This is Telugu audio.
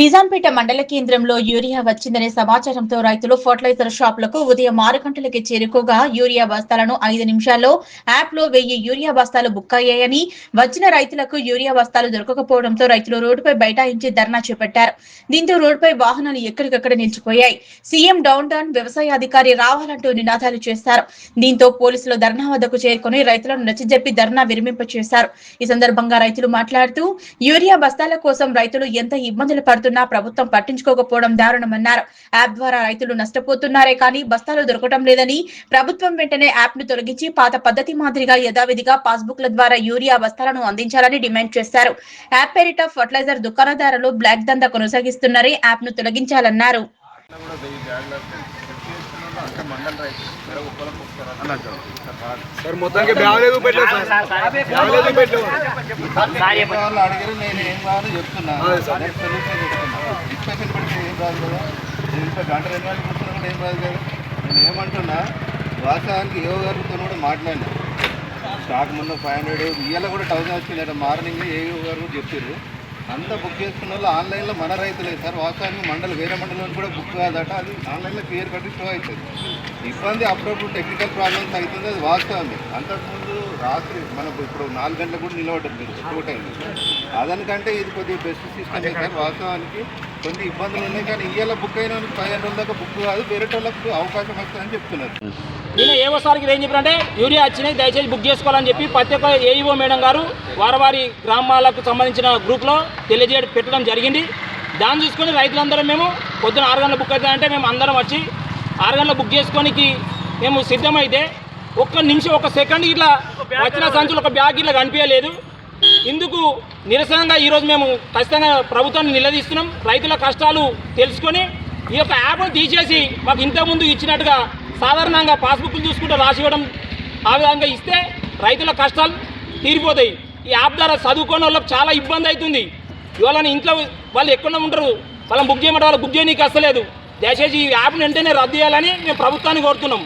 నిజాంపేట మండల కేంద్రంలో యూరియా వచ్చిందనే సమాచారంతో రైతులు ఫర్టిలైజర్ షాపులకు ఉదయం 6 గంటలకి చేరుకోగా యూరియా బస్తాలను 5 నిమిషాల్లో యాప్ లో 1000 యూరియా బస్తాలు బుక్ అయ్యాయని, వచ్చిన రైతులకు యూరియా బస్తాలు దొరకకపోవడంతో రైతులు రోడ్డుపై బైఠాయించి ధర్నా చేపట్టారు. దీంతో రోడ్డుపై వాహనాలు ఎక్కడికక్కడ నిలిచిపోయాయి. సీఎం డౌన్ వ్యవసాయ అధికారి రావాలంటూ నినాదాలు చేశారు. దీంతో పోలీసులు ధర్నా వద్దకు చేరుకుని రైతులను నచ్చజెప్పి ధర్నా విరమింపచేశారు. ఈ సందర్భంగా రైతులు మాట్లాడుతూ యూరియా బస్తాల కోసం రైతులు ఎంత ఇబ్బందులు పడుతున్నా ప్రభుత్వం పట్టించుకోకపోవడం దారుణమన్నారు. యాప్ ద్వారా రైతులు నష్టపోతున్నారే కానీ బస్తాలు దొరకడం లేదని, ప్రభుత్వం వెంటనే యాప్ ను తొలగించి పాత పద్ధతి మాదిరిగా యథావిధిగా పాస్బుక్ల ద్వారా యూరియా బస్తాలను అందించాలని డిమాండ్ చేశారు. యాప్ పేరిట ఫర్టిలైజర్ దుకాణదారులు బ్లాక్ దందా కొనసాగిస్తున్నారని యాప్ ను తొలగించాలన్నారు. సార్ మొత్తానికి బ్యావలేదు పెట్టలేదు సార్ బ్యావలేదు పెట్టలేదు వాళ్ళు అడిగారు. నేను ఏం కావాలో చెప్తున్నా, సొల్యూషన్ చెప్తున్నా. డిస్కషన్ పెడితే ఏం రాదు కదా. నేను ఇంకా గంట 2 గంటలు కూర్చున్నా కూడా ఏం రాదు కదా. నేను ఏమంటున్నా, వాస్తవానికి ఏవో గారితో కూడా మాట్లాడినా. స్టాక్ మొన్న 500 ఇవాళ కూడా 1000 వచ్చిందట. మార్నింగ్ ఏవో గారు కూడా చెప్పారు. అంతా బుక్ చేసుకున్న వాళ్ళు ఆన్లైన్లో మన రైతులే సార్. వాస్తవానికి మండలి వేరే మండలంలో కూడా బుక్ కాదట. అది ఆన్లైన్లో క్లియర్ కట్టి షో అవుతుంది. ఇబ్బంది అప్పుడప్పుడు టెక్నికల్ ప్రాబ్లమ్స్ అవుతుంది, అది వాస్తవమే. అంతకుముందు రాత్రి మనకు ఇప్పుడు 4 గంటలకు కూడా నిలబడ్డారు మీరు టోట్ అయింది. అదనికంటే ఇది కొద్దిగా బెస్ట్ సిస్టమే సార్. వాస్తవానికి కొన్ని ఇబ్బందులు ఉన్నాయి కానీ ఇవాళ బుక్ అయిన 15 రోజుల దాకా బుక్ కాదు, వేరే వాళ్ళకు అవకాశం వస్తుందని చెప్తున్నారు. నేను ఏవోసారికి ఏం చెప్పారంటే యూరియా వచ్చినాయి దయచేసి బుక్ చేసుకోవాలని చెప్పి ప్రతి ఒక్క ఏఈఓ మేడం గారు వారి గ్రామాలకు సంబంధించిన గ్రూప్లో పెట్టడం జరిగింది. దాన్ని చూసుకొని రైతులందరూ మేము పొద్దున 6 గంటల బుక్ అవుతాయంటే మేము అందరం వచ్చి 6 గంటల బుక్ చేసుకోనికి మేము సిద్ధమైతే ఒక్క నిమిషం ఒక సెకండ్ ఇట్లా వచ్చిన సంచులు ఒక బ్యాగ్ ఇట్లా కనిపించలేదు. ఇందుకు నిరసనగా ఈరోజు మేము ఖచ్చితంగా ప్రభుత్వాన్ని నిలదీస్తున్నాం. రైతుల కష్టాలు తెలుసుకొని ఈ యొక్క యాప్ను తీసేసి మాకు ఇంతకుముందు ఇచ్చినట్టుగా సాధారణంగా పాస్బుక్లు చూసుకుంటూ రాసి ఇవ్వడం, ఆ విధంగా ఇస్తే రైతుల కష్టాలు తీరిపోతాయి. ఈ యాప్ ద్వారా చదువుకునే వాళ్ళకి చాలా ఇబ్బంది అవుతుంది. ఇవాళ ఇంట్లో వాళ్ళు ఎక్కడ ఉంటారు, వాళ్ళని బుక్ చేయమంటే వాళ్ళు బుక్ చేయడానికి వస్తలేదు. దయచేసి ఈ యాప్ను వెంటనే రద్దు చేయాలని మేము ప్రభుత్వాన్ని కోరుతున్నాం.